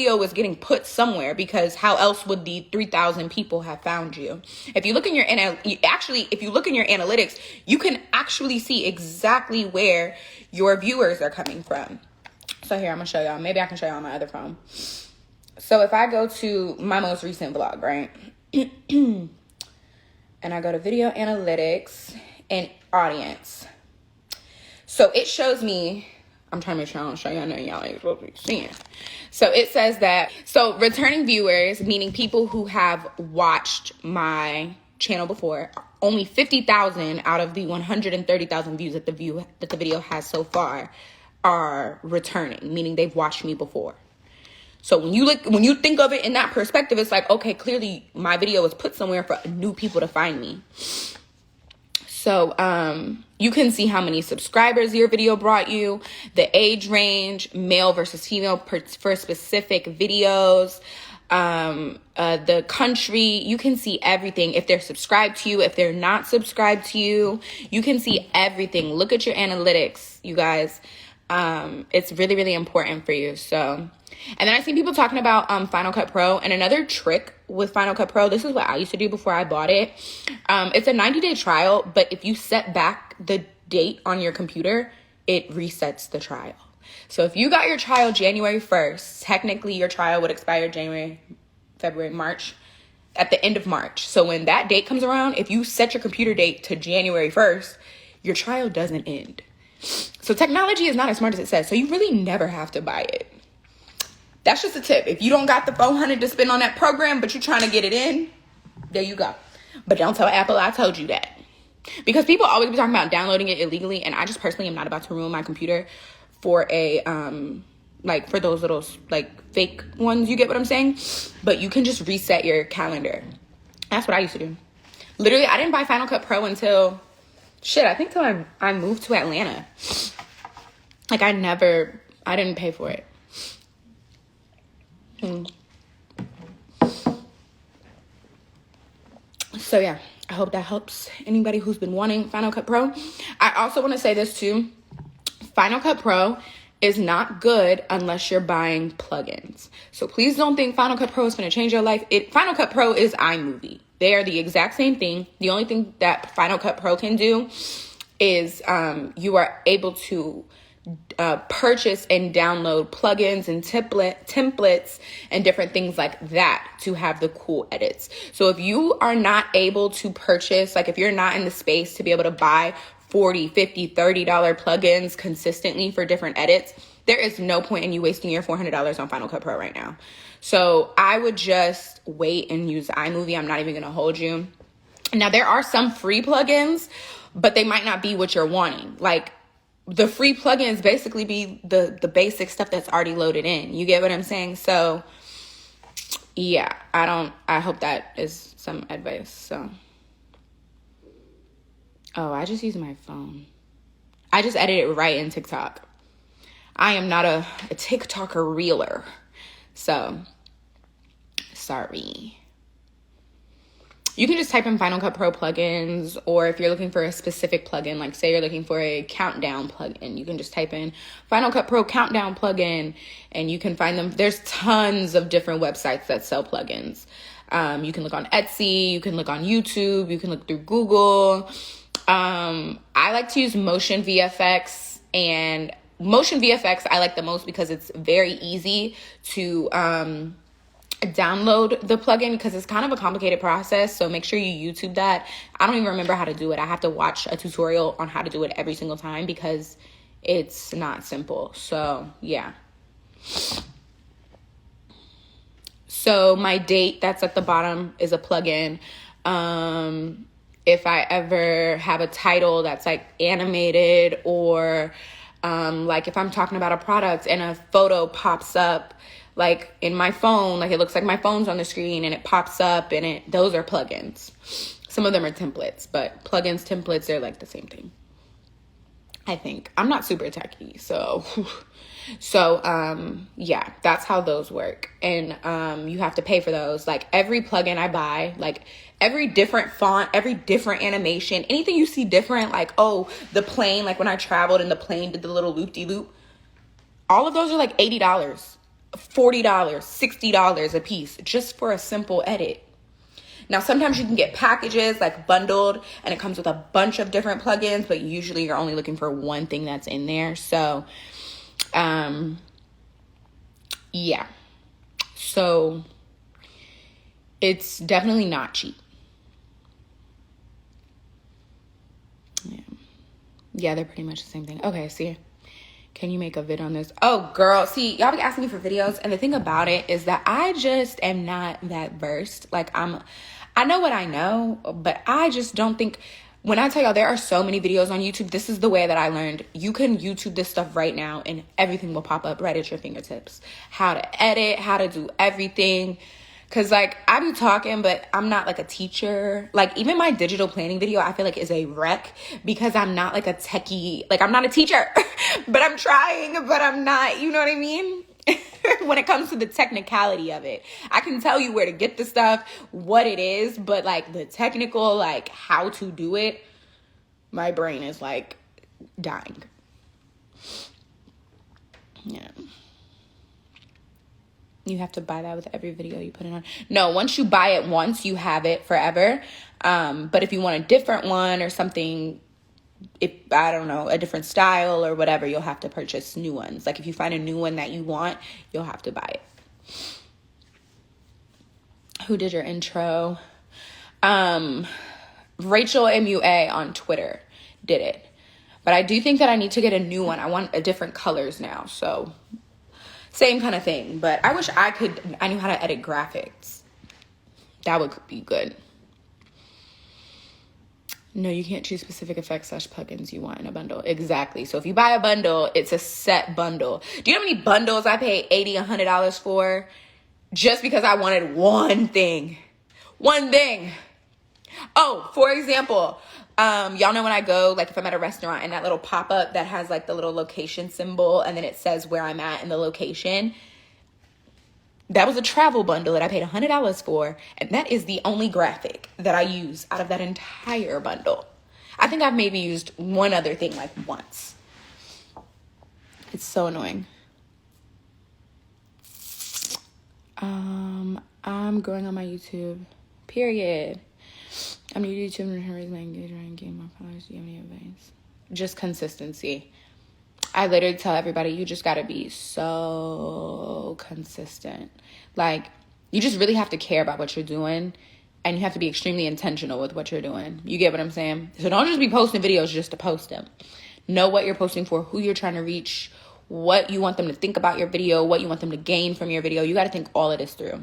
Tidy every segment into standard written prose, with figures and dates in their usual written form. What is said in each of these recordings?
video was getting put somewhere, because how else would the 3,000 people have found you? If you look in your if you look in your analytics, you can actually see exactly where your viewers are coming from. So here, I'm gonna show y'all. Maybe I can show y'all on my other phone. So if I go to my most recent vlog, right? And I go to video analytics and audience. So it shows me, I'm trying to make sure I don't show y'all nothing y'all ain't supposed to be seeing. So it says that, so returning viewers, meaning people who have watched my channel before, only 50,000 out of the 130,000 views that the video has so far are returning, meaning they've watched me before. So when you think of it in that perspective, it's like, okay, clearly my video was put somewhere for new people to find me. So you can see how many subscribers your video brought you, the age range, male versus female for specific videos, the country. You can see everything. If they're subscribed to you, if they're not subscribed to you, you can see everything. Look at your analytics, you guys. It's really, really important for you. So, and then I see people talking about Final Cut Pro, and another trick with Final Cut Pro, this is what I used to do before I bought it. It's a 90-day trial, but if you set back the date on your computer, it resets the trial. So if you got your trial January 1st, technically your trial would expire January, February, March, at the end of March. So when that date comes around, if you set your computer date to January 1st, your trial doesn't end. So technology is not as smart as it says. So you really never have to buy it. That's just a tip. If you don't got the $400 to spend on that program, but you're trying to get it in, there you go. But don't tell Apple I told you that. Because people always be talking about downloading it illegally, and I just personally am not about to ruin my computer for a like for those little like fake ones, you get what I'm saying? But you can just reset your calendar. That's what I used to do. Literally, I didn't buy Final Cut Pro until I think till I moved to Atlanta. Like I didn't pay for it. So yeah, I hope that helps anybody who's been wanting Final Cut Pro. I also want to say this too. Final Cut Pro is not good unless you're buying plugins. So please don't think Final Cut Pro is going to change your life. Final Cut Pro is iMovie. They are the exact same thing. The only thing that Final Cut Pro can do is you are able to purchase and download plugins and templates and different things like that to have the cool edits. So if you are not able to purchase, like if you're not in the space to be able to buy $40, $50, $30 plugins consistently for different edits, there is no point in you wasting your $400 on Final Cut Pro right now. So I would just wait and use iMovie. I'm not even going to hold you. Now, there are some free plugins, but they might not be what you're wanting. Like, the free plugins basically be the basic stuff that's already loaded in. You get what I'm saying? So, yeah, I hope that is some advice. So, oh, I just used my phone. I just edited it right in TikTok. I am not a TikToker reeler. So, sorry. You can just type in Final Cut Pro plugins, or if you're looking for a specific plugin, like say you're looking for a countdown plugin, you can just type in Final Cut Pro countdown plugin, and you can find them. There's tons of different websites that sell plugins. You can look on Etsy, you can look on YouTube, you can look through Google. I like to use Motion VFX, and Motion VFX I like the most because it's very easy to download the plugin, because it's kind of a complicated process. So make sure you YouTube that. I don't even remember how to do it. I have to watch a tutorial on how to do it every single time because it's not simple. So yeah. So my date that's at the bottom is a plugin. If I ever have a title that's like animated, or like if I'm talking about a product and a photo pops up like in my phone, like it looks like my phone's on the screen and it pops up, and those are plugins. Some of them are templates, but plugins, templates, they're like the same thing, I think. I'm not super techy, so yeah, that's how those work. And you have to pay for those. Like every plugin I buy, like every different font, every different animation, anything you see different, like, oh, the plane, like when I traveled and the plane did the little loop-de-loop, all of those are like $80. $40, $60 a piece just for a simple edit. Now, sometimes you can get packages like bundled and it comes with a bunch of different plugins, but usually you're only looking for one thing that's in there. So, yeah. So it's definitely not cheap. Yeah, they're pretty much the same thing. Okay, see, can you make a vid on this? Oh, girl, see, y'all be asking me for videos, and the thing about it is that I just am not that versed. Like, I know what I know, but I just don't think, when I tell y'all there are so many videos on YouTube, this is the way that I learned. You can YouTube this stuff right now, and everything will pop up right at your fingertips. How to edit, how to do everything. Because, like, I be talking, but I'm not, like, a teacher. Like, even my digital planning video, I feel like is a wreck because I'm not, like, a techie. Like, I'm not a teacher, but I'm trying, but I'm not. You know what I mean? When it comes to the technicality of it. I can tell you where to get the stuff, what it is, but, like, the technical, like, how to do it, my brain is, like, dying. Yeah. You have to buy that with every video you put it on. No, once you buy it once, you have it forever. But if you want a different one or something, I don't know, a different style or whatever, you'll have to purchase new ones. Like if you find a new one that you want, you'll have to buy it. Who did your intro? Rachel MUA on Twitter did it. But I do think that I need to get a new one. I want a different colors now, so... Same kind of thing, but I wish I knew how to edit graphics. That would be good. No, you can't choose specific effects / plugins you want in a bundle. Exactly. So if you buy a bundle, it's a set bundle. Do you know how many bundles I paid $80, $100 for? Just because I wanted one thing. One thing. Oh, for example, y'all know when I go, like if I'm at a restaurant and that little pop-up that has like the little location symbol and then it says where I'm at in the location, that was a travel bundle that I paid $100 for, and that is the only graphic that I use out of that entire bundle. I think I've maybe used one other thing like once. It's so annoying. I'm growing on my YouTube, period. I'm new to YouTube and raise my engagement and gain more followers. Do you have any advice? Just consistency. I literally tell everybody, you just gotta be so consistent. Like, you just really have to care about what you're doing, and you have to be extremely intentional with what you're doing. You get what I'm saying? So don't just be posting videos just to post them. Know what you're posting for, who you're trying to reach, what you want them to think about your video, what you want them to gain from your video. You gotta think all of this through.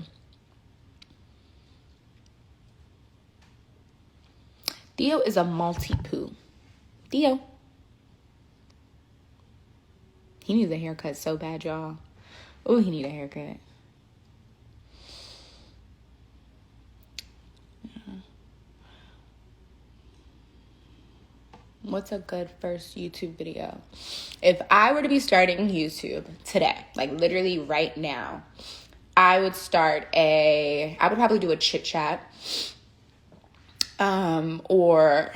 Theo is a multi-poo. Theo. He needs a haircut so bad, y'all. Oh, he need a haircut. Yeah. What's a good first YouTube video? If I were to be starting YouTube today, like literally right now, I would probably do a chit chat. Or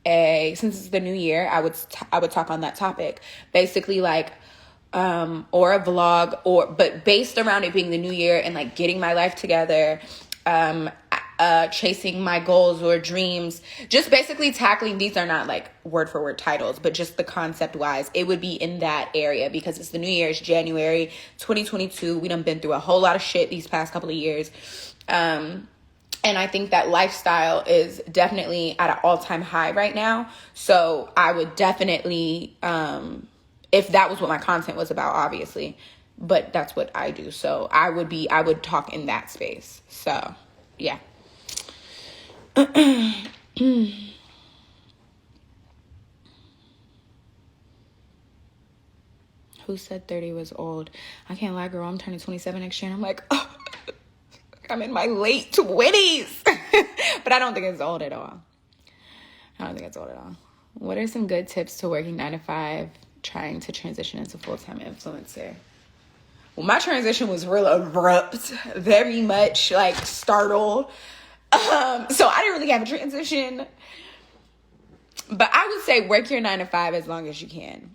since it's the new year, I would talk on that topic, basically like, or a vlog, but based around it being the new year and like getting my life together, chasing my goals or dreams, just basically tackling, these are not like word for word titles, but just the concept wise, it would be in that area because it's the new year, it's January 2022. We done been through a whole lot of shit these past couple of years. And I think that lifestyle is definitely at an all-time high right now. So I would definitely, if that was what my content was about, obviously, but that's what I do. So I would talk in that space. So, yeah. Who said 30 was old? I can't lie, girl. I'm turning 27 next year. And I'm like, oh. I'm in my late 20s. But I don't think it's old at all. What are some good tips to working 9 to 5, trying to transition into full-time influencer? Well, my transition was real abrupt, very much like startled. So I didn't really have a transition. But I would say work your 9 to 5 as long as you can.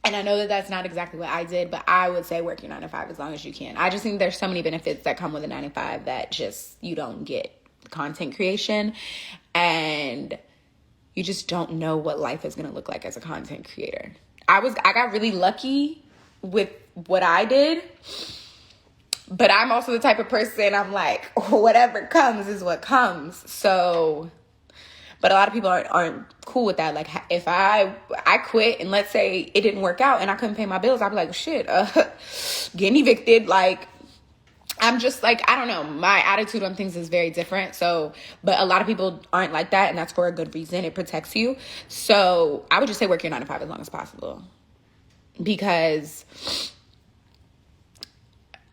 And I know that that's not exactly what I did, but I would say work your 9 to 5 as long as you can. I just think there's so many benefits that come with a 9 to 5 that just you don't get. Content creation, and you just don't know what life is going to look like as a content creator. I got really lucky with what I did, but I'm also the type of person, I'm like, whatever comes is what comes. So, but a lot of people aren't cool with that. Like, if I quit and let's say it didn't work out and I couldn't pay my bills, I'd be like, shit, getting evicted. Like, I'm just like, I don't know. My attitude on things is very different. So, but a lot of people aren't like that, and that's for a good reason. It protects you. So I would just say work your 9 to 5 as long as possible, because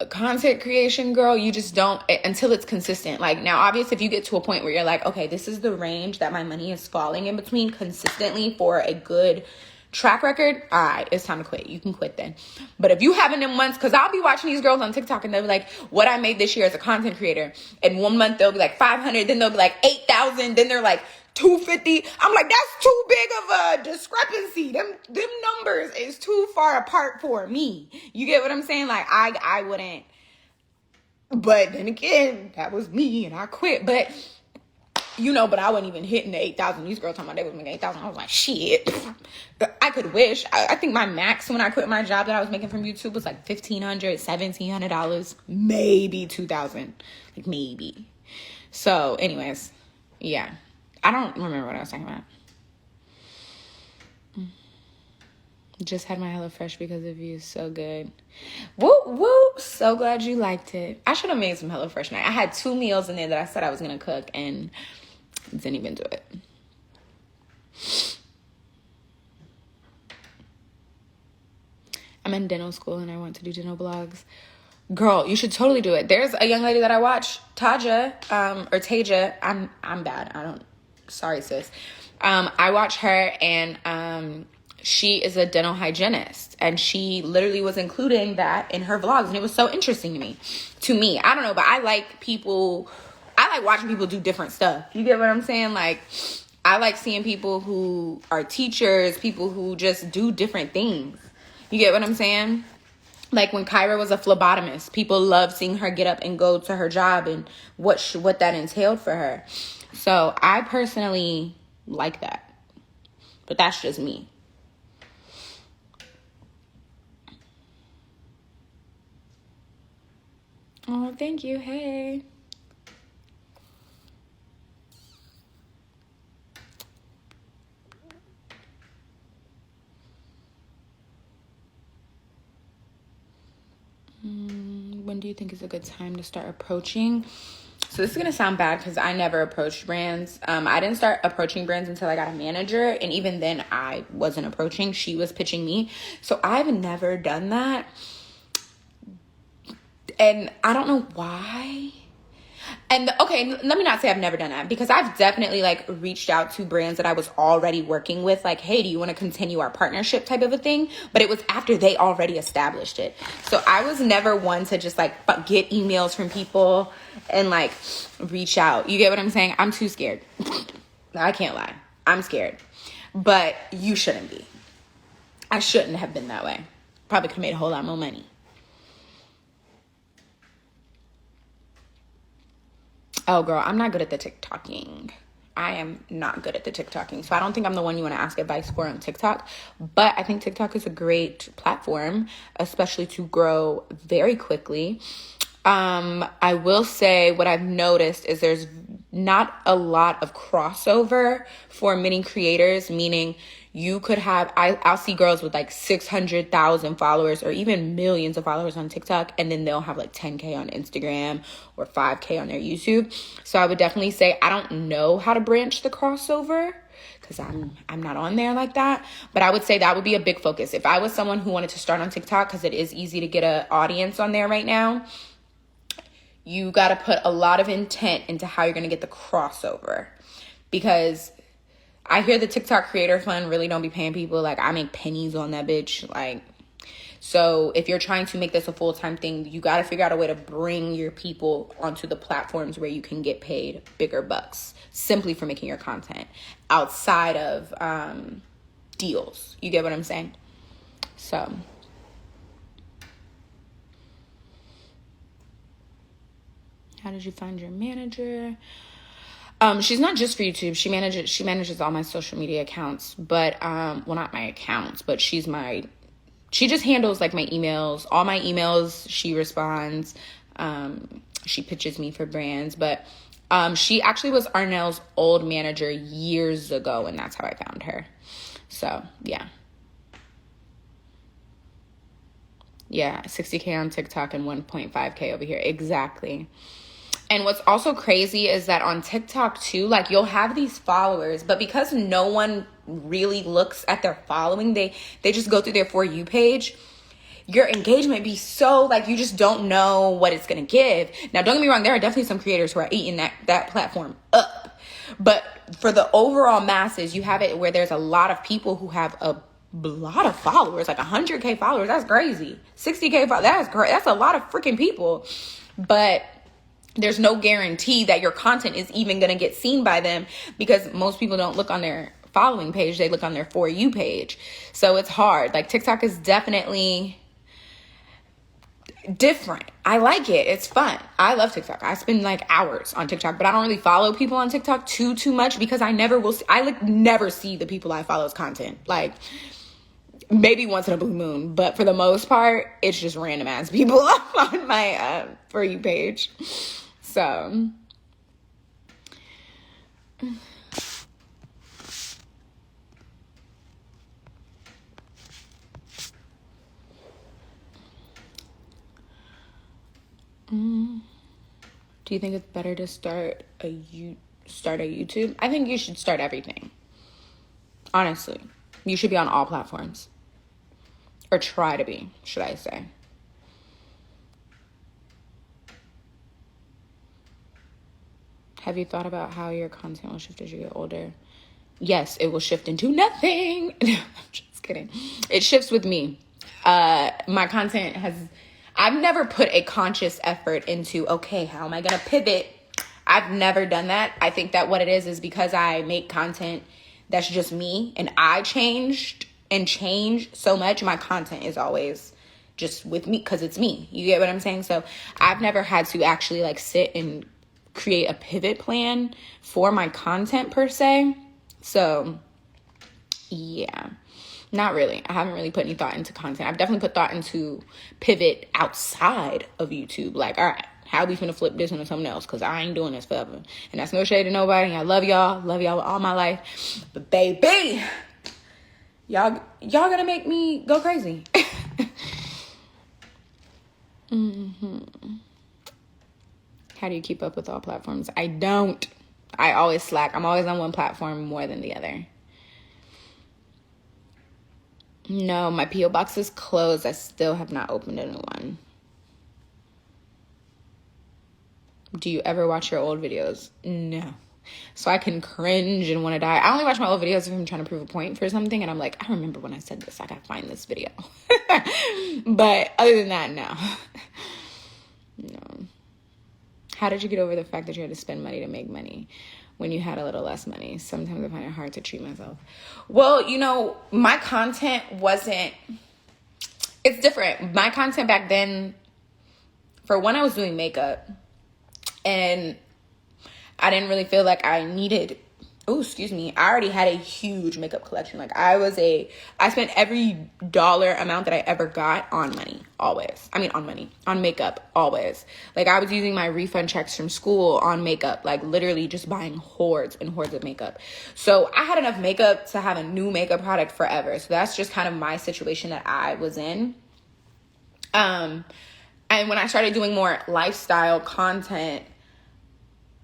content creation, girl, you just don't, until it's consistent. Like, now, obviously, if you get to a point where you're like, okay, this is the range that my money is falling in between consistently for a good track record, all right, it's time to quit. You can quit then. But if you haven't in months, because I'll be watching these girls on TikTok and they'll be like, what I made this year as a content creator, and 1 month they'll be like 500, then they'll be like 8,000, then they're like 250. I'm like, that's too big of a discrepancy. Them numbers is too far apart for me. You get what I'm saying? Like, I wouldn't. But then again, that was me and I quit. But but I wasn't even hitting the 8,000. These girls talking about they was making 8,000. I was like, shit. I could wish. I think my max when I quit my job that I was making from YouTube was like $1,500, $1,700, maybe $2,000. Like, maybe. So, anyways, yeah. I don't remember what I was talking about. Just had my HelloFresh because of you. So good. Whoop, whoop. So glad you liked it. I should have made some HelloFresh night. I had 2 meals in there that I said I was going to cook and didn't even do it. I'm in dental school and I want to do dental blogs. Girl, you should totally do it. There's a young lady that I watch, Taja, or Taja. I'm bad. Sorry, sis. I watch her, and she is a dental hygienist, and she literally was including that in her vlogs, and it was so interesting to me. I don't know, but I like watching people do different stuff. You get what I'm saying? Like, I like seeing people who are teachers, people who just do different things. You get what I'm saying? Like when Kyra was a phlebotomist, people loved seeing her get up and go to her job and what that entailed for her. So I personally like that, but that's just me. Oh, thank you. Hey. When do you think is a good time to start approaching? So this is going to sound bad because I never approached brands. I didn't start approaching brands until I got a manager. And even then I wasn't approaching. She was pitching me. So I've never done that. And I don't know why. And okay, let me not say I've never done that, because I've definitely like reached out to brands that I was already working with, like, hey, do you want to continue our partnership type of a thing? But it was after they already established it. So I was never one to just like get emails from people and like reach out. You get what I'm saying? I'm too scared. I can't lie. I'm scared. But you shouldn't be. I shouldn't have been that way. Probably could have made a whole lot more money. Oh, girl, I'm not good at the TikToking. I am not good at the TikToking. So I don't think I'm the one you want to ask advice for on TikTok. But I think TikTok is a great platform, especially to grow very quickly. I will say what I've noticed is there's not a lot of crossover for many creators, meaning you could have, I'll see girls with like 600,000 followers or even millions of followers on TikTok, and then they'll have like 10K on Instagram or 5K on their YouTube. So I would definitely say I don't know how to branch the crossover because I'm not on there like that. But I would say that would be a big focus. If I was someone who wanted to start on TikTok, because it is easy to get an audience on there right now, you got to put a lot of intent into how you're going to get the crossover. Because I hear the TikTok creator fund really don't be paying people. Like, I make pennies on that bitch. Like, so if you're trying to make this a full-time thing, you got to figure out a way to bring your people onto the platforms where you can get paid bigger bucks simply for making your content outside of deals. You get what I'm saying? So how did you find your manager? She's not just for YouTube. She manages all my social media accounts, but well, not my accounts, but she just handles like my emails. All my emails, she responds. She pitches me for brands, but she actually was Arnell's old manager years ago, and that's how I found her. So yeah. Yeah, 60K on TikTok and 1.5K over here. Exactly. And what's also crazy is that on TikTok too, like you'll have these followers, but because no one really looks at their following, they just go through their For You page, your engagement be so like you just don't know what it's gonna give. Now don't get me wrong, there are definitely some creators who are eating that platform up. But for the overall masses, you have it where there's a lot of people who have a lot of followers, like 100K followers. That's crazy. 60K followers, that's great. That's a lot of freaking people. But there's no guarantee that your content is even going to get seen by them, because most people don't look on their following page. They look on their For You page. So it's hard. Like TikTok is definitely different. I like it. It's fun. I love TikTok. I spend like hours on TikTok, but I don't really follow people on TikTok too much, because I never see the people I follow's content. Like maybe once in a blue moon, but for the most part, it's just random ass people on my For You page. So do you think it's better to start a YouTube? I think you should start everything. Honestly, you should be on all platforms, or try to be, should I say. Have you thought about how your content will shift as you get older? Yes, it will shift into nothing. No, I'm just kidding. It shifts with me. My content I've never put a conscious effort into, okay, how am I going to pivot? I've never done that. I think that what it is because I make content that's just me, and I change so much. My content is always just with me because it's me. You get what I'm saying? So I've never had to actually like sit and create a pivot plan for my content per se. So yeah, not really. I haven't really put any thought into content. I've definitely put thought into pivot outside of YouTube. Like, all right, how we finna flip this into something else? Because I ain't doing this forever. And that's no shade to nobody. I love y'all all my life. But baby, y'all gonna make me go crazy. How do you keep up with all platforms? I don't. I always slack. I'm always on one platform more than the other. No, my P.O. box is closed. I still have not opened a new one. Do you ever watch your old videos? No. So I can cringe and want to die. I only watch my old videos if I'm trying to prove a point for something, and I'm like, I remember when I said this. I gotta find this video. But other than that, no. No. How did you get over the fact that you had to spend money to make money when you had a little less money? Sometimes I find it hard to treat myself. Well, my content it's different. My content back then, for when I was doing makeup, and I didn't really feel like I needed, I already had a huge makeup collection. Like I spent every dollar amount that I ever got on money, always. On makeup, always. Like I was using my refund checks from school on makeup, like literally just buying hordes and hordes of makeup. So I had enough makeup to have a new makeup product forever. So that's just kind of my situation that I was in. And when I started doing more lifestyle content,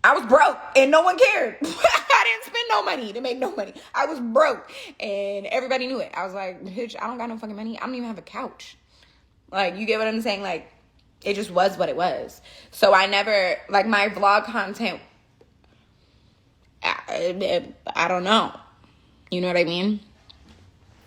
I was broke and no one cared. I didn't spend no money to make no money. I was broke and everybody knew it. I was like, bitch, I don't got no fucking money. I don't even have a couch. Like, you get what I'm saying? Like, it just was what it was. So I never, like, my vlog content, I don't know. You know what I mean?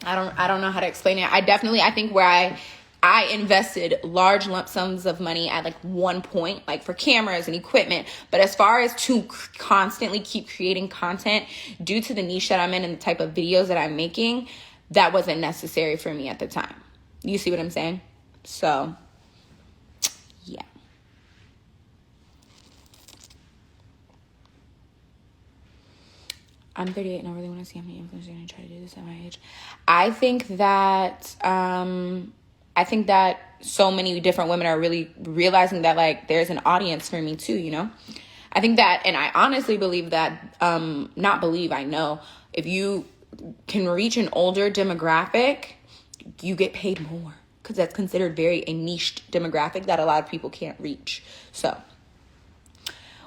I don't know how to explain it. I think where I invested large lump sums of money at like one point, like for cameras and equipment. But as far as to constantly keep creating content due to the niche that I'm in and the type of videos that I'm making, that wasn't necessary for me at the time. You see what I'm saying? So, yeah. I'm 38 and I really want to see how many influencers are going to try to do this at my age. I think that so many different women are really realizing that, like, there's an audience for me too, you know? I think that, and I honestly believe that, I know, if you can reach an older demographic, you get paid more, because that's considered very a niched demographic that a lot of people can't reach. So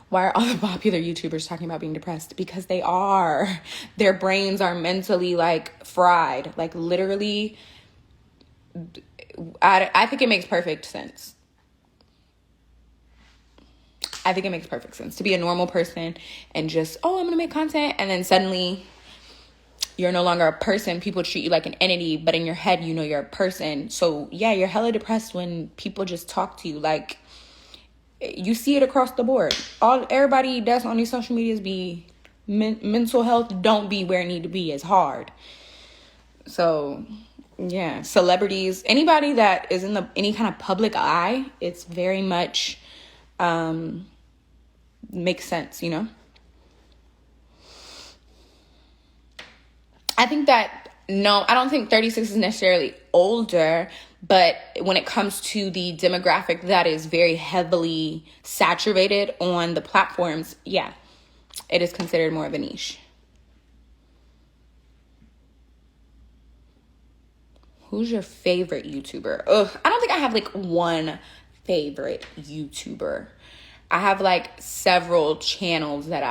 why are all the popular YouTubers talking about being depressed? Because they are. Their brains are mentally, like, fried. Like, literally, I think it makes perfect sense. I think it makes perfect sense to be a normal person and just, I'm going to make content. And then suddenly you're no longer a person. People treat you like an entity, but in your head, you know you're a person. So yeah, you're hella depressed when people just talk to you. Like, you see it across the board. Everybody that's on these social medias be mental health don't be where it need to be. It's hard. So yeah, celebrities, anybody that is in any kind of public eye, it's very much makes sense, you know? I think that, no, I don't think 36 is necessarily older, but when it comes to the demographic that is very heavily saturated on the platforms, yeah, it is considered more of a niche. Who's your favorite YouTuber? I don't think I have, like, one favorite YouTuber. I have, like, several channels that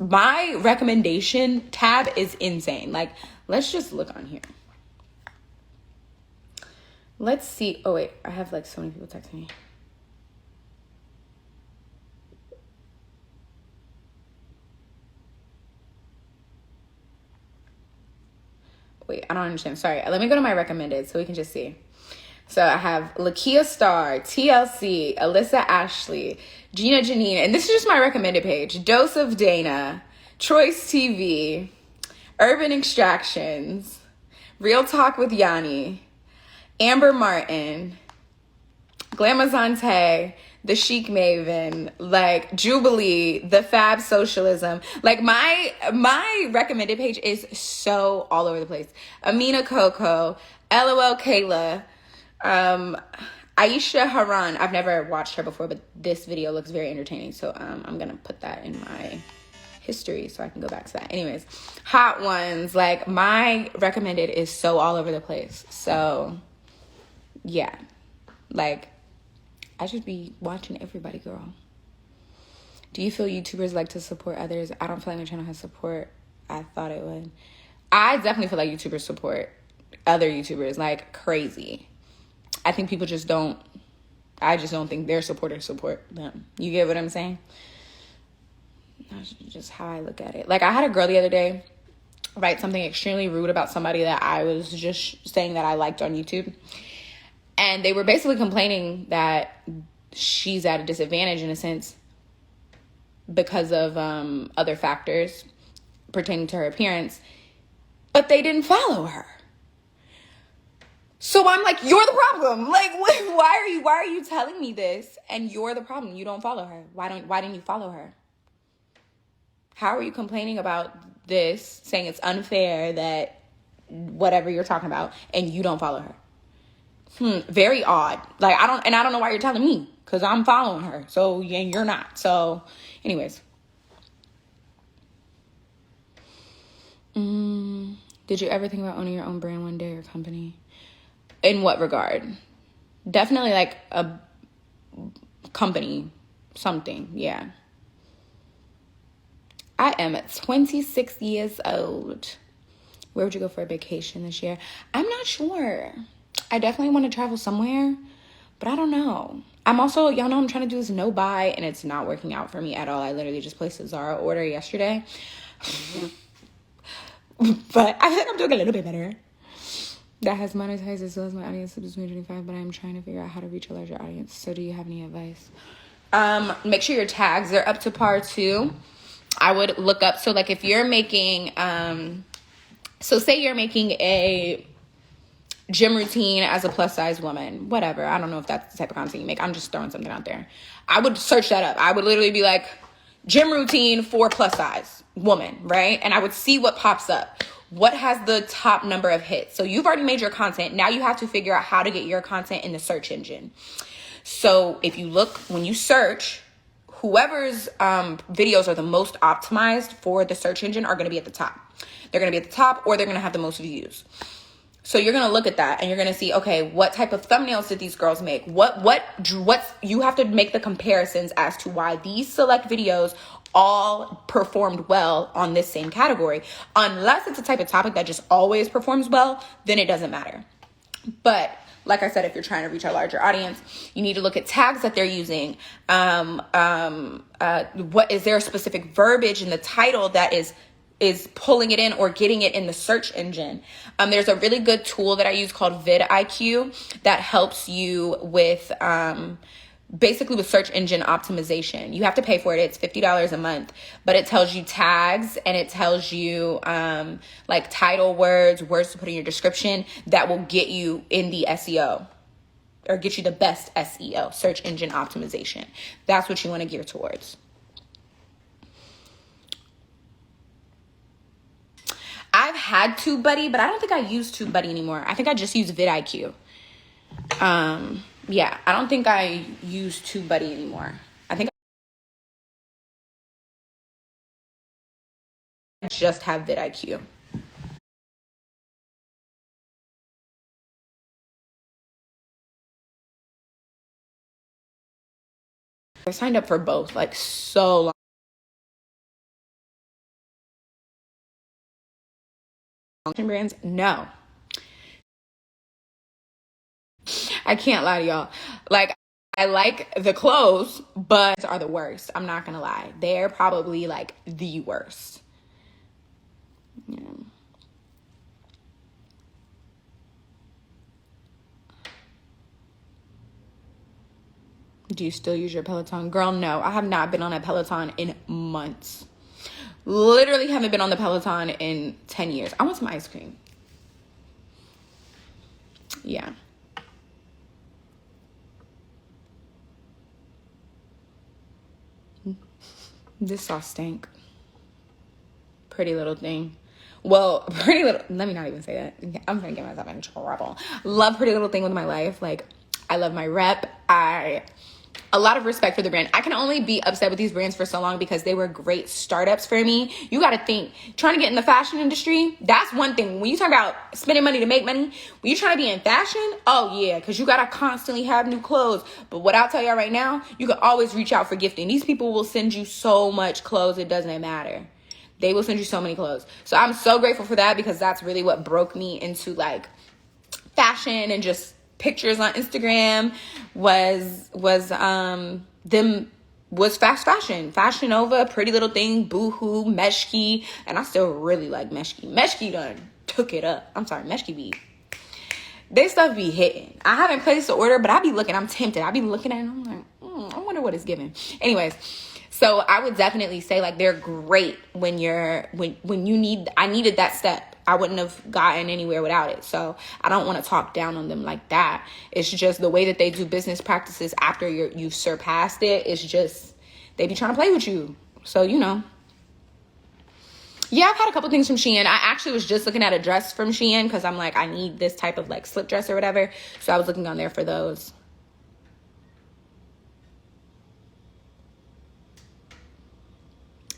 my recommendation tab is insane. Like, let's just look on here. Let's see. Oh, wait. I have, like, so many people texting me. Wait, I don't understand. Sorry. Let me go to my recommended so we can just see. So I have Lakia Star, TLC, Alyssa Ashley, Gina Janine, and this is just my recommended page. Dose of Dana, Choice TV, Urban Extractions, Real Talk with Yanni, Amber Martin, Glamazante, The Chic Maven, like Jubilee, The Fab Socialism. Like, my recommended page is so all over the place. Amina Coco, LOL Kayla, Aisha Haran. I've never watched her before, but this video looks very entertaining, so I'm gonna put that in my history so I can go back to that. Anyways, Hot Ones. Like, my recommended is so all over the place. So yeah, like, I should be watching everybody, girl. Do you feel YouTubers like to support others? I don't feel like my channel has support. I thought it would. I definitely feel like YouTubers support other YouTubers like crazy. I think people just don't. I just don't think their supporters support them. You get what I'm saying? That's just how I look at it. Like, I had a girl the other day write something extremely rude about somebody that I was just saying that I liked on YouTube. And they were basically complaining that she's at a disadvantage in a sense because of other factors pertaining to her appearance. But they didn't follow her. So I'm like, you're the problem. Like, why are you telling me this? And you're the problem. You don't follow her. Why didn't you follow her? How are you complaining about this, saying it's unfair that whatever you're talking about, and you don't follow her? Very odd. Like, I don't know why you're telling me, because I'm following her. So yeah, you're not. So anyways. Did you ever think about owning your own brand one day or company? In what regard? Definitely like a company, something, yeah. I am 26 years old. Where would you go for a vacation this year? I'm not sure. I definitely want to travel somewhere, but I don't know. I'm also, y'all know I'm trying to do this no buy, and it's not working out for me at all. I literally just placed a Zara order yesterday. But I think I'm doing a little bit better. That has monetized as well as my audience is 225, but I'm trying to figure out how to reach a larger audience. So do you have any advice? Make sure your tags are up to par too. I would look up, so like if you're making, so say you're making a gym routine as a plus size woman, whatever. I don't know if that's the type of content you make. I'm just throwing something out there. I would search that up. I would literally be like, gym routine for plus size woman, right? And I would see what pops up. What has the top number of hits? So you've already made your content. Now you have to figure out how to get your content in the search engine. So if you look, when you search, whoever's videos are the most optimized for the search engine are going to be at the top. They're going to be at the top, or they're going to have the most views. So you're going to look at that and you're going to see, okay, what type of thumbnails did these girls make? What's you have to make the comparisons as to why these select videos all performed well on this same category. Unless it's a type of topic that just always performs well, then it doesn't matter. But like I said, if you're trying to reach a larger audience, you need to look at tags that they're using. What is there a specific verbiage in the title that is pulling it in or getting it in the search engine? There's a really good tool that I use called vidIQ that helps you with basically with search engine optimization. You have to pay for it. It's $50 a month, but it tells you tags and it tells you like title words to put in your description that will get you in the SEO or get you the best SEO, search engine optimization. That's what you want to gear towards. I've had TubeBuddy, but I don't think I use TubeBuddy anymore. I think I just use vidIQ. Yeah, I don't think I use TubeBuddy anymore. I think I just have vidIQ. I signed up for both like so long. Brands, no. I can't lie to y'all. Like, I like the clothes, but are the worst. I'm not gonna lie. They're probably like the worst. Yeah. Do you still use your Peloton? Girl, no. I have not been on a Peloton in months. Literally haven't been on the Peloton in 10 years. I want some ice cream. Yeah. This sauce stank. Pretty Little Thing. Well, Pretty Little... Let me not even say that. I'm gonna get myself in trouble. Love Pretty Little Thing with my life. Like, I love my rep. A lot of respect for the brand. I can only be upset with these brands for so long because they were great startups for me. You got to think, trying to get in the fashion industry, that's one thing. When you talk about spending money to make money, when you're trying to be in fashion, oh yeah, because you got to constantly have new clothes. But what I'll tell y'all right now, you can always reach out for gifting. These people will send you so much clothes, it doesn't matter. They will send you so many clothes. So I'm so grateful for that because that's really what broke me into like fashion and just pictures on Instagram was fast fashion. Fashion Nova, Pretty Little Thing, Boohoo, Meshki, and I still really like Meshki. Meshki done took it up. I'm sorry, Meshki be. They stuff be hitting. I haven't placed the order, but I be looking. I'm tempted. I be looking at it and I'm like, I wonder what it's giving. Anyways, so I would definitely say like they're great when you need. I needed that step. I wouldn't have gotten anywhere without it. So I don't want to talk down on them like that. It's just the way that they do business practices after you've surpassed it. It's just, they be trying to play with you. So, you know. Yeah, I've had a couple things from Shein. I actually was just looking at a dress from Shein because I'm like, I need this type of like slip dress or whatever. So I was looking on there for those.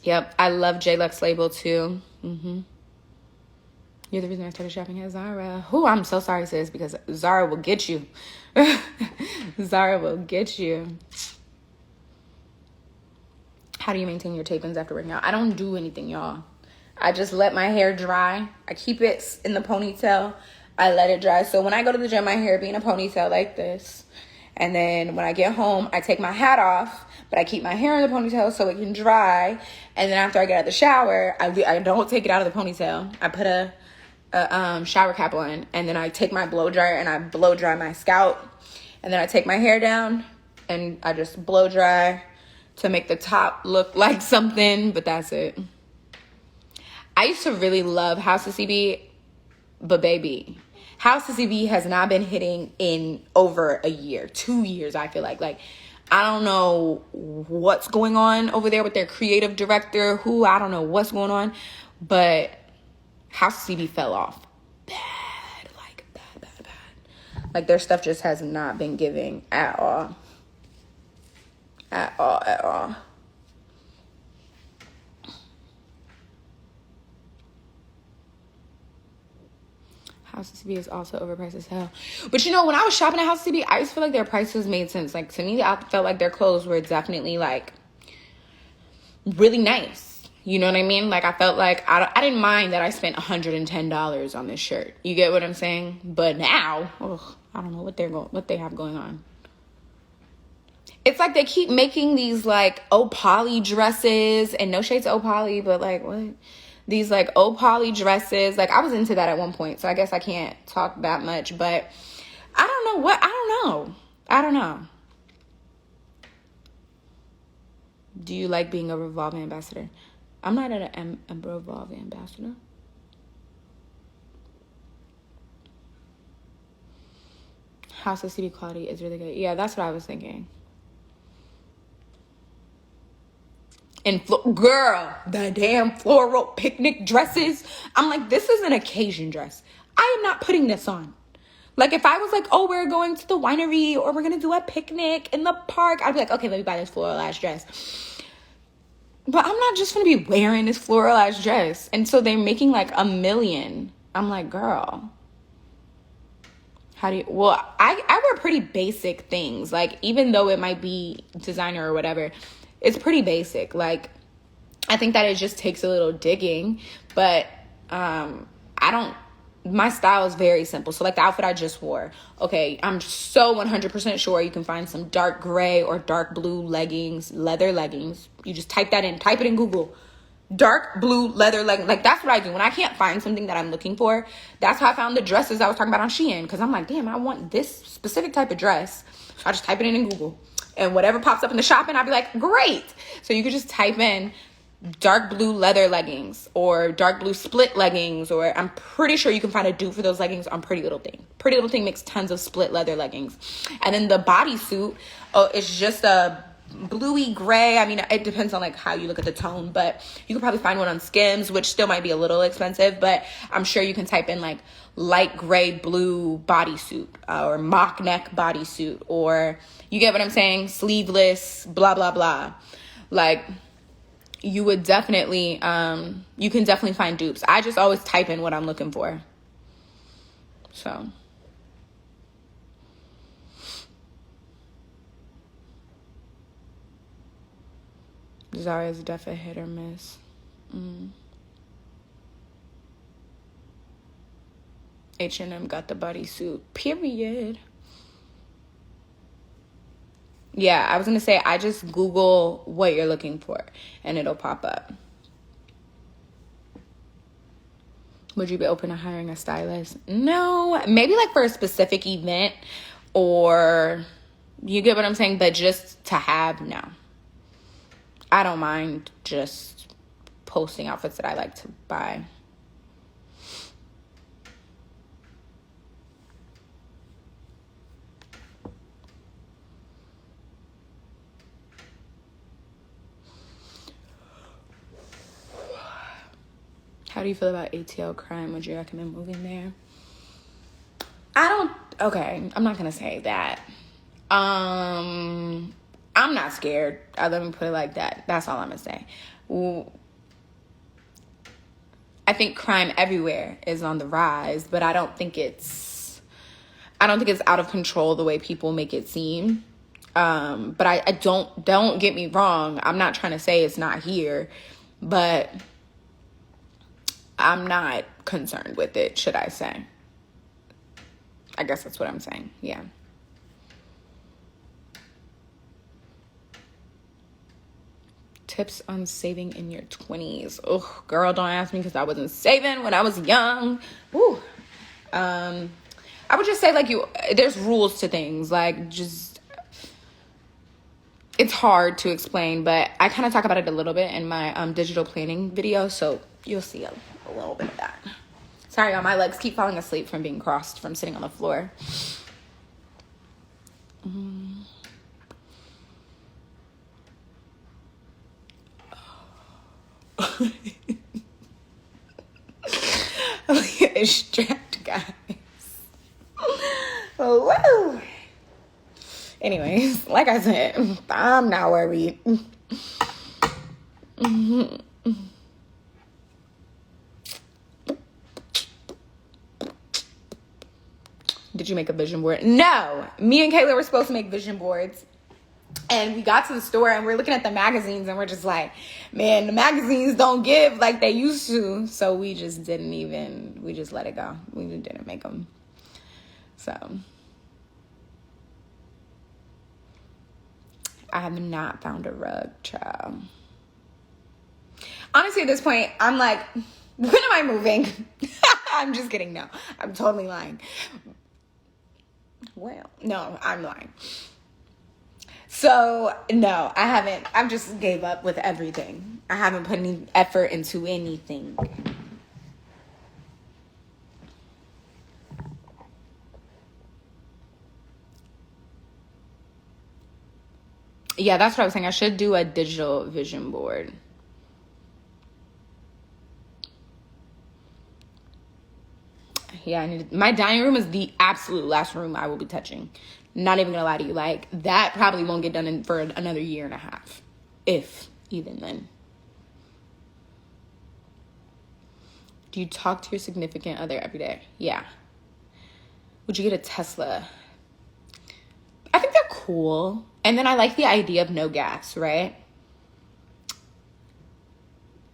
Yep, I love J-Lux label too. You're the reason I started shopping at Zara. Oh, I'm so sorry, sis, because Zara will get you. Zara will get you. How do you maintain your tapings after working out? I don't do anything, y'all. I just let my hair dry. I keep it in the ponytail. I let it dry. So when I go to the gym, my hair be in a ponytail like this. And then when I get home, I take my hat off, but I keep my hair in the ponytail so it can dry. And then after I get out of the shower, I don't take it out of the ponytail. I put a shower cap on, and then I take my blow dryer and I blow dry my scalp, and then I take my hair down and I just blow dry to make the top look like something, but that's it. I used to really love House of CB, but baby, House of CB has not been hitting in over a year, 2 years, I feel like. Like, I don't know what's going on over there with their creative director, I don't know what's going on, but House of CB fell off bad, like bad. Like, their stuff just has not been giving at all. At all. House of CB is also overpriced as hell. But you know, when I was shopping at House of CB, I just feel like their prices made sense. Like, to me, I felt like their clothes were definitely, like, really nice. You know what I mean? Like, I felt like I didn't mind that I spent $110 on this shirt. You get what I'm saying? But now, I don't know what they have going on. It's like they keep making these, like, poly dresses, and no shade to poly, but, like, what? These, like, poly dresses. Like, I was into that at one point, so I guess I can't talk that much, but I don't know. Do you like being a revolving ambassador? I'm not a revolving ambassador. House of CB quality is really good. Yeah, that's what I was thinking. And girl, the damn floral picnic dresses. I'm like, this is an occasion dress. I am not putting this on. Like, if I was like, oh, we're going to the winery or we're going to do a picnic in the park, I'd be like, okay, let me buy this floralized dress. But I'm not just going to be wearing this floralized dress. And so they're making like $1 million. I'm like, girl, I wear pretty basic things. Like, even though it might be designer or whatever, it's pretty basic. Like, I think that it just takes a little digging, but my style is very simple. So, like, the outfit I just wore, okay, I'm so 100% sure you can find some dark gray or dark blue leggings, leather leggings. You just type it in Google. Dark blue leather leggings. Like, that's what I do. When I can't find something that I'm looking for, that's how I found the dresses I was talking about on Shein. Because I'm like, damn, I want this specific type of dress. So I just type it in Google. And whatever pops up in the shopping, I'll be like, great. So you could just type in dark blue leather leggings or dark blue split leggings, or I'm pretty sure you can find a dupe for those leggings on Pretty Little Thing. Pretty Little Thing makes tons of split leather leggings. And then the bodysuit, it's just a bluey gray. I mean, it depends on like how you look at the tone, but you can probably find one on Skims, which still might be a little expensive, but I'm sure you can type in like light gray blue bodysuit or mock neck bodysuit, or you get what I'm saying, sleeveless, blah blah blah. Like, you would definitely you can definitely find dupes. I just always type in what I'm looking for. So Zara is definitely hit or miss. H&M got the bodysuit, period. Yeah, I was going to say, I just Google what you're looking for, and it'll pop up. Would you be open to hiring a stylist? No, maybe like for a specific event, or you get what I'm saying, but just to have, no. I don't mind just posting outfits that I like to buy. How do you feel about ATL crime? Would you recommend moving there? Okay, I'm not gonna say that. I'm not scared. Let me put it like that. That's all I'm gonna say. I think crime everywhere is on the rise, but I don't think it's out of control the way people make it seem. But I don't get me wrong. I'm not trying to say it's not here, but I'm not concerned with it, should I say. I guess that's what I'm saying. Yeah. Tips on saving in your 20s. Oh, girl, don't ask me, because I wasn't saving when I was young. Ooh. I would just say, like, there's rules to things. Like, just, it's hard to explain, but I kind of talk about it a little bit in my digital planning video, so you'll see a little bit of that. Sorry, y'all, my legs keep falling asleep from being crossed from sitting on the floor. It's strapped, guys. Woo! Anyways, like I said, I'm not worried. Did you make a vision board? No. Me and Kayla were supposed to make vision boards. And we got to the store and we're looking at the magazines and we're just like, man, the magazines don't give like they used to. So we just we just let it go. We didn't make them. So I have not found a rug, child. Honestly, at this point, I'm like, when am I moving? I'm just kidding. No, I'm totally lying. Well, no, I'm lying. So, no, I haven't. I've just gave up with everything. I haven't put any effort into anything. Yeah, that's what I was saying. I should do a digital vision board. Yeah, my dining room is the absolute last room I will be touching. Not even gonna lie to you. Like, that probably won't get done for another year and a half. If even then. Do you talk to your significant other every day? Yeah. Would you get a Tesla? I think they're cool. And then I like the idea of no gas, right?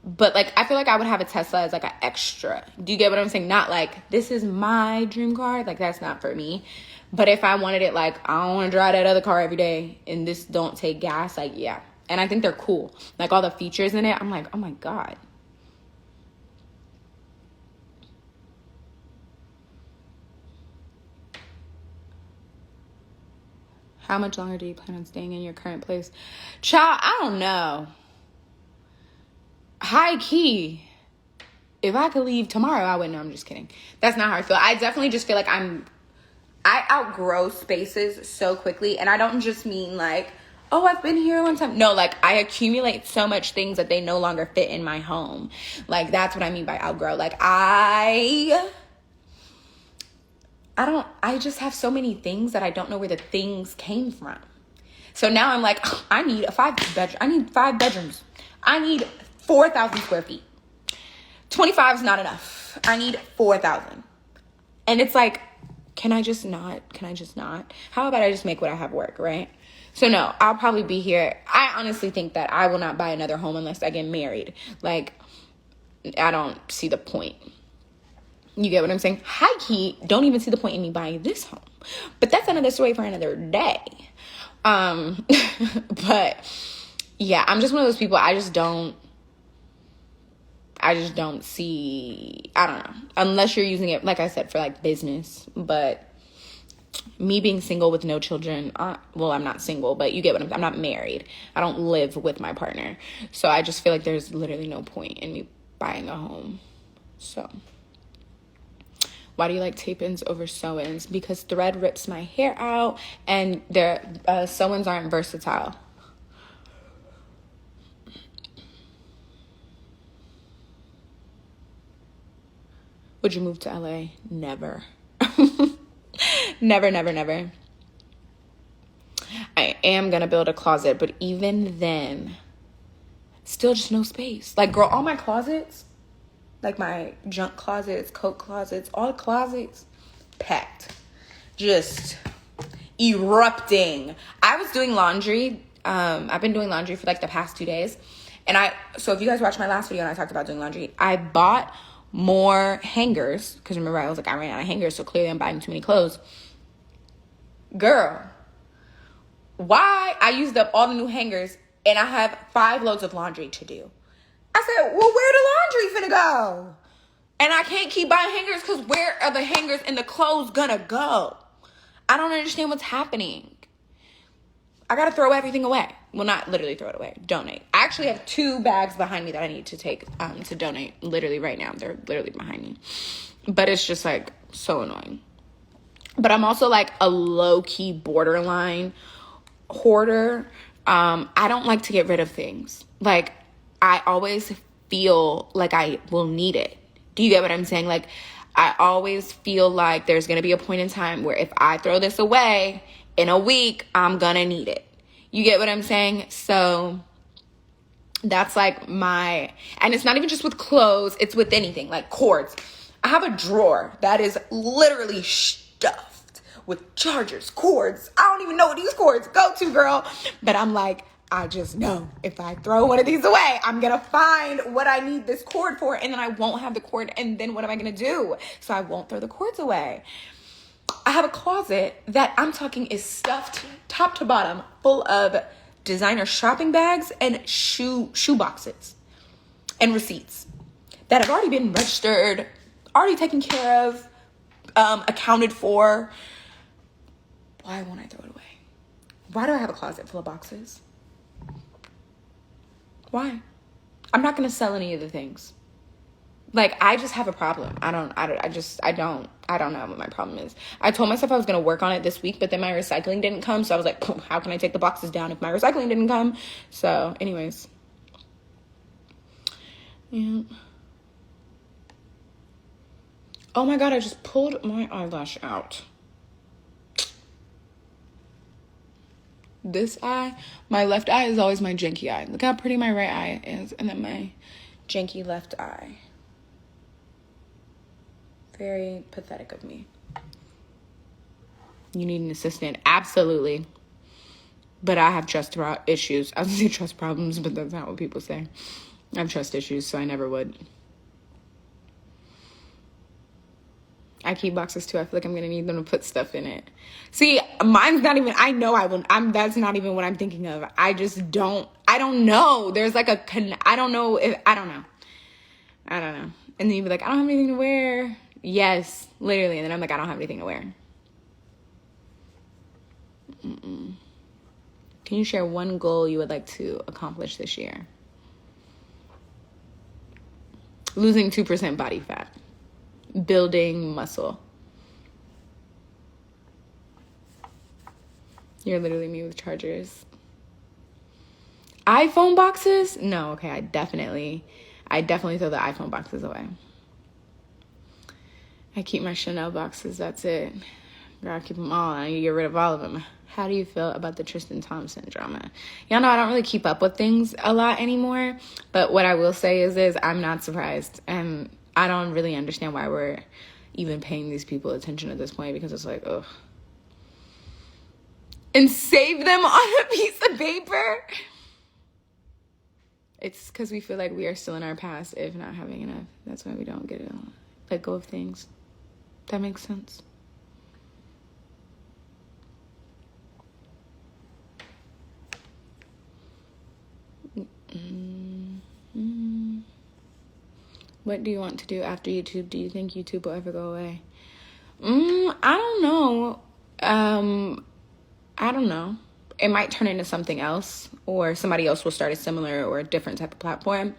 But, like, I feel like I would have a Tesla as, like, an extra. Do you get what I'm saying? Not, like, this is my dream car. Like, that's not for me. But if I wanted it, like, I don't want to drive that other car every day and this don't take gas, like, yeah. And I think they're cool. Like, all the features in it, I'm like, oh, my God. How much longer do you plan on staying in your current place? Child, I don't know. High key, if I could leave tomorrow, I would. No, I'm just kidding. That's not how I feel. I definitely just feel like I outgrow spaces so quickly. And I don't just mean like, oh, I've been here a long time. No, like, I accumulate so much things that they no longer fit in my home. Like, that's what I mean by outgrow. Like, I just have so many things that I don't know where the things came from. So now I'm like, oh, I need 5 bedrooms. I need 4,000 square feet. 25 is not enough. I need 4,000. And it's like, can I just not? How about I just make what I have work, right? So no, I'll probably be here. I honestly think that I will not buy another home unless I get married. Like, I don't see the point. You get what I'm saying? High key, don't even see the point in me buying this home. But that's another story for another day. But yeah, I'm just one of those people. I just don't see, I don't know, unless you're using it, like I said, for like business. But me being single with no children, well, I'm not single, but you get what I'm not married. I don't live with my partner. So I just feel like there's literally no point in me buying a home. So why do you like tape-ins over sew-ins? Because thread rips my hair out and their sew-ins aren't versatile. Would you move to LA? Never. Never. I am going to build a closet, but even then, still just no space. Like, girl, all my closets, like my junk closets, coat closets, all the closets, packed. Just erupting. I was doing laundry. I've been doing laundry for like the past 2 days. And so if you guys watched my last video and I talked about doing laundry, I bought more hangers, because remember I was like, I ran out of hangers, so clearly I'm buying too many clothes. Girl, why I used up all the new hangers and I have 5 loads of laundry to do? I said, well, where the laundry finna go? And I can't keep buying hangers because where are the hangers and the clothes gonna go? I don't understand what's happening. I gotta throw everything away. Well, not literally throw it away. Donate. I actually have 2 bags behind me that I need to take to donate literally right now. They're literally behind me. But it's just like so annoying. But I'm also like a low-key borderline hoarder. I don't like to get rid of things. Like, I always feel like I will need it. Do you get what I'm saying? Like, I always feel like there's going to be a point in time where if I throw this away in a week, I'm going to need it. You get what I'm saying? So that's like and it's not even just with clothes, it's with anything, like cords. I have a drawer that is literally stuffed with chargers, cords. I don't even know what these cords go to, girl. But I'm like, I just know if I throw one of these away, I'm going to find what I need this cord for, and then I won't have the cord, and then what am I going to do? So I won't throw the cords away. I have a closet that I'm talking is stuffed top to bottom full of designer shopping bags and shoe boxes and receipts that have already been registered, already taken care of, accounted for. Why won't I throw it away? Why do I have a closet full of boxes? Why? I'm not going to sell any of the things. Like, I just have a problem. I don't know what my problem is. I told myself I was going to work on it this week, but then my recycling didn't come. So I was like, how can I take the boxes down if my recycling didn't come? So anyways. Yeah. Oh my God, I just pulled my eyelash out. This eye, my left eye is always my janky eye. Look how pretty my right eye is, and then my janky left eye. Very pathetic of me. You need an assistant? Absolutely. But I have trust issues. I was gonna say trust problems, but that's not what people say. I have trust issues, so I never would. I keep boxes too. I feel like I'm gonna need them to put stuff in it. See, mine's not even, I know I will, that's not even what I'm thinking of. I don't know. There's like I don't know. And then you'd be like, I don't have anything to wear. Yes, literally. And then I'm like, I don't have anything to wear. Can you share one goal you would like to accomplish this year? Losing 2% body fat. Building muscle. You're literally me with chargers. iPhone boxes? No, okay, I definitely throw the iPhone boxes away. I keep my Chanel boxes, that's it. Gotta keep them all. I need to get rid of all of them. How do you feel about the Tristan Thompson drama? Y'all know I don't really keep up with things a lot anymore, but what I will say is I'm not surprised, and I don't really understand why we're even paying these people attention at this point, because it's like, ugh. And save them on a piece of paper? It's because we feel like we are still in our past if not having enough. That's why we don't get it. Let go of things. That makes sense. What do you want to do after YouTube? Do you think YouTube will ever go away? I don't know. I don't know. It might turn into something else, or somebody else will start a similar or a different type of platform.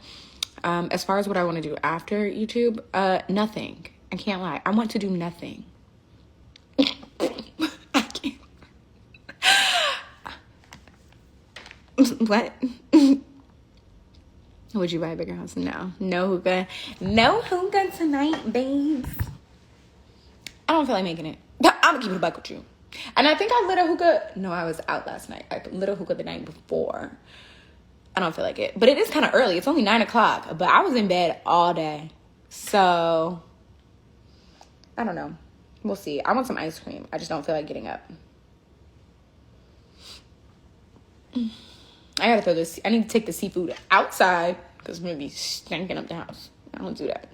As far as what I want to do after YouTube, nothing. I can't lie. I want to do nothing. I can't. What? Would you buy a bigger house? No. No hookah. No hookah tonight, babes. I don't feel like making it. I'm gonna keep it a buck with you. And I think I lit a hookah. No, I was out last night. I lit a hookah the night before. I don't feel like it. But it is kind of early. It's only 9 o'clock. But I was in bed all day. So, I don't know. We'll see. I want some ice cream. I just don't feel like getting up. I gotta throw this. I need to take the seafood outside because I'm gonna be stinking up the house. I don't do that.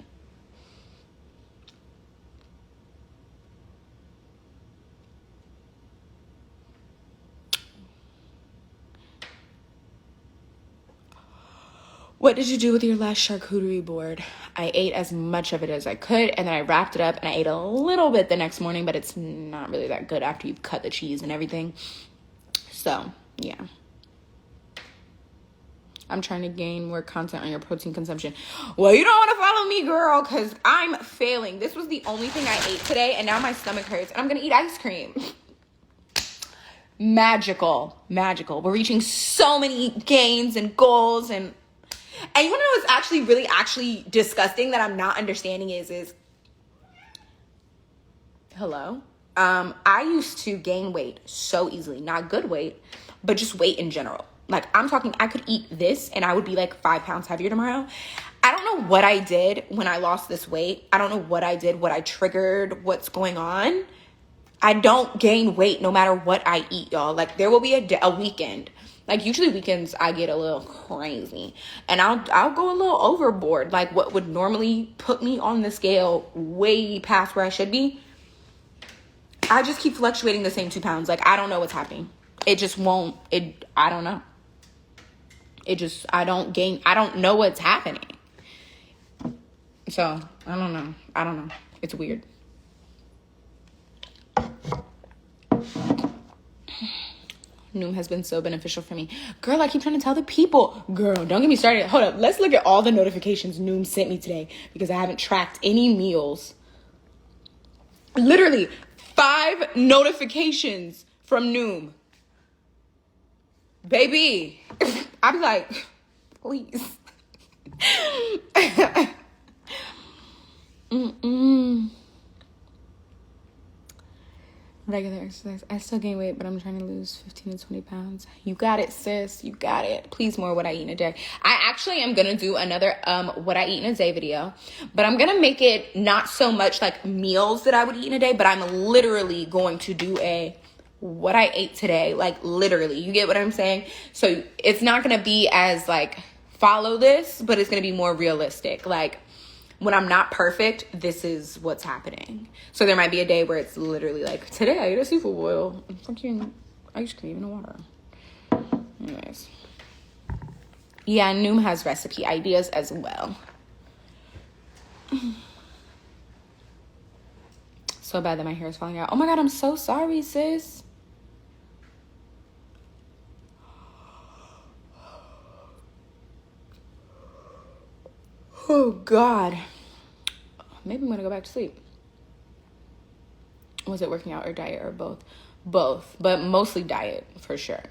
What did you do with your last charcuterie board? I ate as much of it as I could, and then I wrapped it up, and I ate a little bit the next morning, but it's not really that good after you've cut the cheese and everything. So, yeah. I'm trying to gain more content on your protein consumption. Well, you don't want to follow me, girl, because I'm failing. This was the only thing I ate today, and now my stomach hurts, and I'm going to eat ice cream. Magical. We're reaching so many gains and goals, and you want to know what's actually disgusting that I'm not understanding is hello? I used to gain weight so easily. Not good weight, but just weight in general. Like, I'm talking, I could eat this and I would be like 5 pounds heavier tomorrow. I don't know what I did when I lost this weight. I don't know what I did, what I triggered, what's going on. I don't gain weight no matter what I eat, y'all. Like, there will be a weekend. Like, usually weekends I get a little crazy. And I'll go a little overboard. Like, what would normally put me on the scale way past where I should be, I just keep fluctuating the same 2 pounds. Like, I don't know what's happening. It just won't. I don't know. I don't know what's happening. So, I don't know. It's weird. Noom has been so beneficial for me. Girl, I keep trying to tell the people. Girl, don't get me started. Hold up. Let's look at all the notifications Noom sent me today because I haven't tracked any meals. Literally 5 notifications from Noom. Baby, I'd be like, please. Regular exercise. I still gain weight, but I'm trying to lose 15 to 20 pounds. You got it, sis. You got it. Please, more what I eat in a day. I actually am going to do another what I eat in a day video, but I'm going to make it not so much like meals that I would eat in a day, but I'm literally going to do a what I ate today, like literally. You get what I'm saying? So it's not going to be as like follow this, but it's going to be more realistic. Like, when I'm not perfect, this is what's happening. So there might be a day where it's literally like, today I ate a seafood boil and fucking ice cream and water. Anyways. Yeah, Noom has recipe ideas as well. So bad that my hair is falling out. Oh my God, I'm so sorry, sis. Oh, God. Maybe I'm going to go back to sleep. Was it working out or diet or both? Both, but mostly diet for sure.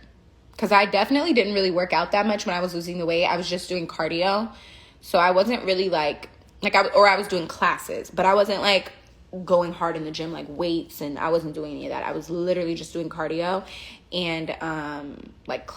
Because I definitely didn't really work out that much when I was losing the weight. I was just doing cardio. So I wasn't really I was doing classes, but I wasn't like going hard in the gym, like weights, and I wasn't doing any of that. I was literally just doing cardio and like